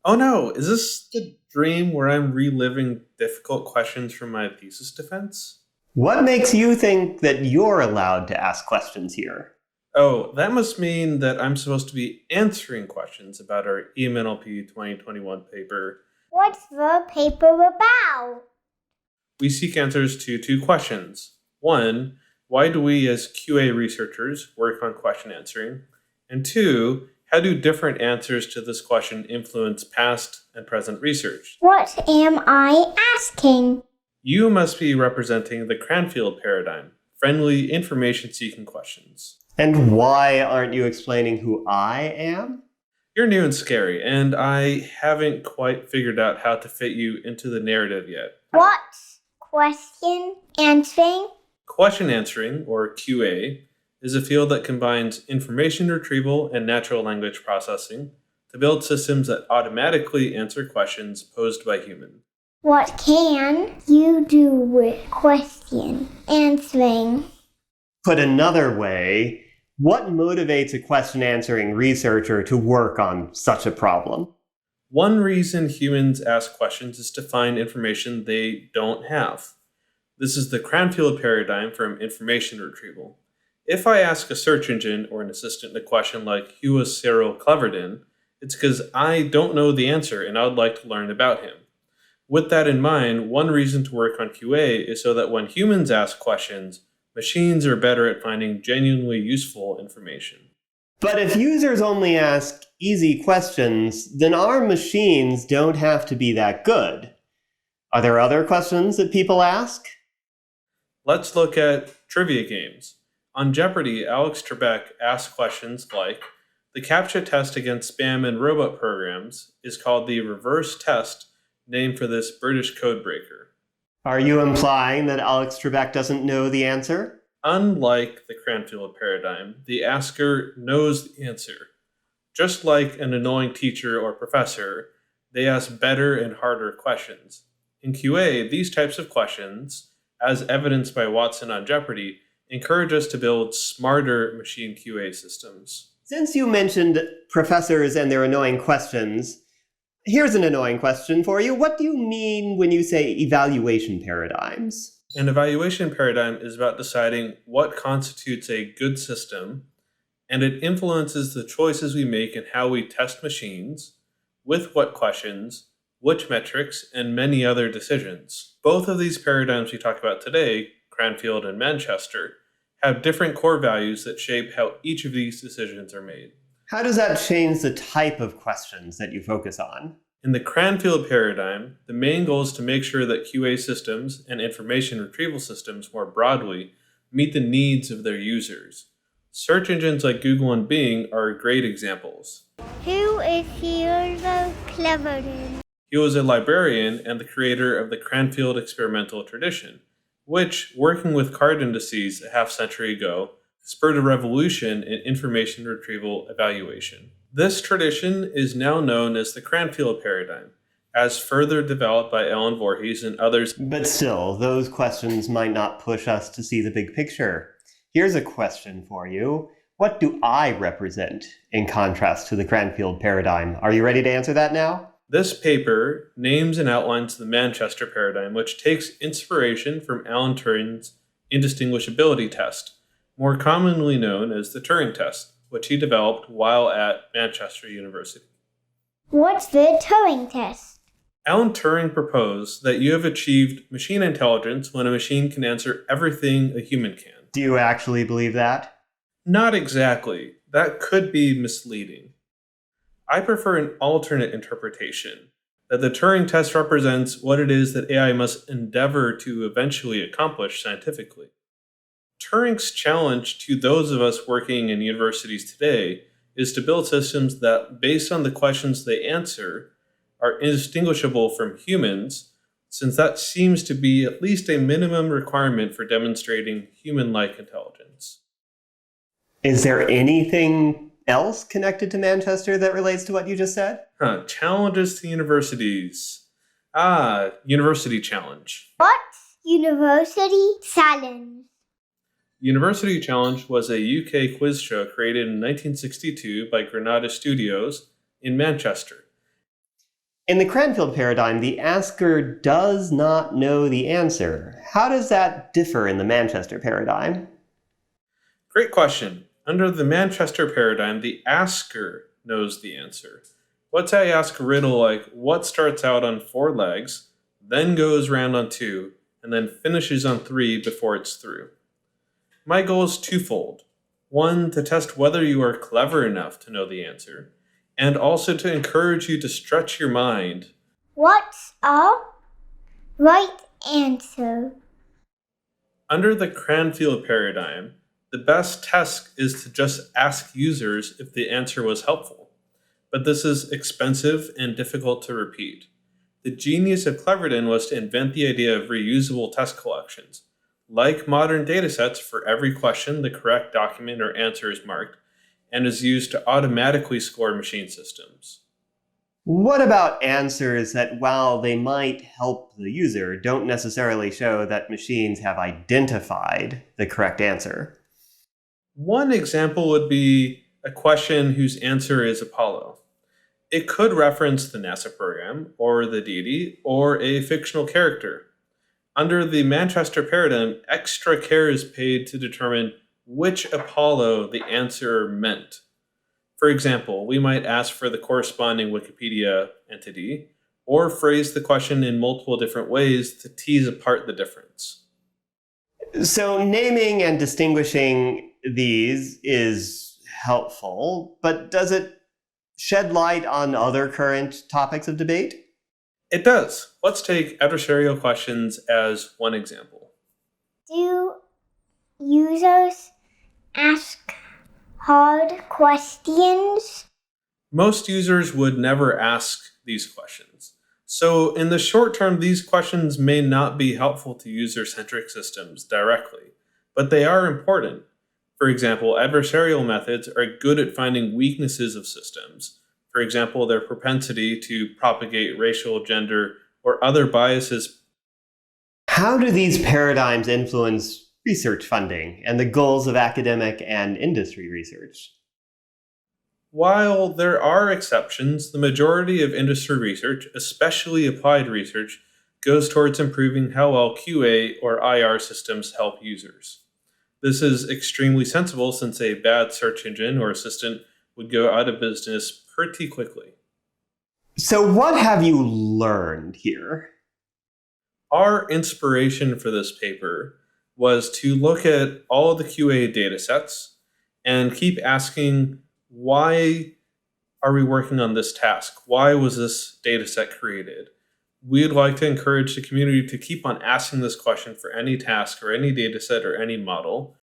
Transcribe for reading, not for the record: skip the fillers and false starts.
Oh no, is this the dream where I'm reliving difficult questions from my thesis defense? What makes you think that you're allowed to ask questions here? Oh, that must mean that I'm supposed to be answering questions about our EMNLP 2021 paper. What's the paper about? We seek answers to two questions. One, why do we as QA researchers work on question answering? And two, how do different answers to this question influence past and present research? What am I asking? You must be representing the Cranfield paradigm, friendly information-seeking questions. And why aren't you explaining who I am? You're new and scary, and I haven't quite figured out how to fit you into the narrative yet. What's question answering? Question answering, or QA, is a field that combines information retrieval and natural language processing to build systems that automatically answer questions posed by humans. What can you do with question answering? Put another way, what motivates a question-answering researcher to work on such a problem? One reason humans ask questions is to find information they don't have. This is the Cranfield paradigm from information retrieval. If I ask a search engine or an assistant a question like, who was Cyril Cleverden, it's because I don't know the answer and I would like to learn about him. With that in mind, one reason to work on QA is so that when humans ask questions, machines are better at finding genuinely useful information. But if users only ask easy questions, then our machines don't have to be that good. Are there other questions that people ask? Let's look at trivia games. On Jeopardy, Alex Trebek asked questions like, the CAPTCHA test against spam and robot programs is called the reverse test, named for this British codebreaker. Are you implying that Alex Trebek doesn't know the answer? Unlike the Cranfield paradigm, the asker knows the answer. Just like an annoying teacher or professor, they ask better and harder questions. In QA, these types of questions, as evidenced by Watson on Jeopardy, encourage us to build smarter machine QA systems. Since you mentioned professors and their annoying questions, here's an annoying question for you. What do you mean when you say evaluation paradigms? An evaluation paradigm is about deciding what constitutes a good system, and it influences the choices we make and how we test machines, with what questions, which metrics, and many other decisions. Both of these paradigms we talk about today, Cranfield and Manchester, have different core values that shape how each of these decisions are made. How does that change the type of questions that you focus on? In the Cranfield paradigm, the main goal is to make sure that QA systems and information retrieval systems more broadly meet the needs of their users. Search engines like Google and Bing are great examples. Who is Cyril Cleverden? He was a librarian and the creator of the Cranfield experimental tradition, which, working with card indices a half-century ago, spurred a revolution in information retrieval evaluation. This tradition is now known as the Cranfield paradigm, as further developed by Ellen Voorhees and others. But still, those questions might not push us to see the big picture. Here's a question for you. What do I represent in contrast to the Cranfield paradigm? Are you ready to answer that now? This paper names and outlines the Manchester paradigm, which takes inspiration from Alan Turing's indistinguishability test, more commonly known as the Turing Test, which he developed while at Manchester University. What's the Turing Test? Alan Turing proposed that you have achieved machine intelligence when a machine can answer everything a human can. Do you actually believe that? Not exactly. That could be misleading. I prefer an alternate interpretation, that the Turing test represents what it is that AI must endeavor to eventually accomplish scientifically. Turing's challenge to those of us working in universities today is to build systems that, based on the questions they answer, are indistinguishable from humans, since that seems to be at least a minimum requirement for demonstrating human-like intelligence. Is there anything else connected to Manchester that relates to what you just said? Challenges to universities. University challenge. What's University Challenge? University Challenge was a UK quiz show created in 1962 by Granada Studios in Manchester. In the Cranfield paradigm, the asker does not know the answer. How does that differ in the Manchester paradigm? Great question. Under the Manchester paradigm, the asker knows the answer. Let's say I ask a riddle like, what starts out on 4 legs, then goes round on 2, and then finishes on 3 before it's through. My goal is twofold. One, to test whether you are clever enough to know the answer, and also to encourage you to stretch your mind. What's a right answer? Under the Cranfield paradigm, the best test is to just ask users if the answer was helpful. But this is expensive and difficult to repeat. The genius of Cleverton was to invent the idea of reusable test collections. Like modern datasets, for every question, the correct document or answer is marked and is used to automatically score machine systems. What about answers that, while they might help the user, don't necessarily show that machines have identified the correct answer? One example would be a question whose answer is Apollo. It could reference the NASA program, or the deity, or a fictional character. Under the Manchester paradigm, extra care is paid to determine which Apollo the answer meant. For example, we might ask for the corresponding Wikipedia entity, or phrase the question in multiple different ways to tease apart the difference. So naming and distinguishing these is helpful, but does it shed light on other current topics of debate? It does. Let's take adversarial questions as one example. Do users ask hard questions? Most users would never ask these questions. So in the short term, these questions may not be helpful to user-centric systems directly, but they are important. For example, adversarial methods are good at finding weaknesses of systems. For example, their propensity to propagate racial, gender, or other biases. How do these paradigms influence research funding and the goals of academic and industry research? While there are exceptions, the majority of industry research, especially applied research, goes towards improving how well QA or IR systems help users. This is extremely sensible since a bad search engine or assistant would go out of business pretty quickly. So what have you learned here? Our inspiration for this paper was to look at all of the QA datasets and keep asking, why are we working on this task? Why was this dataset created? We'd like to encourage the community to keep on asking this question for any task or any dataset or any model,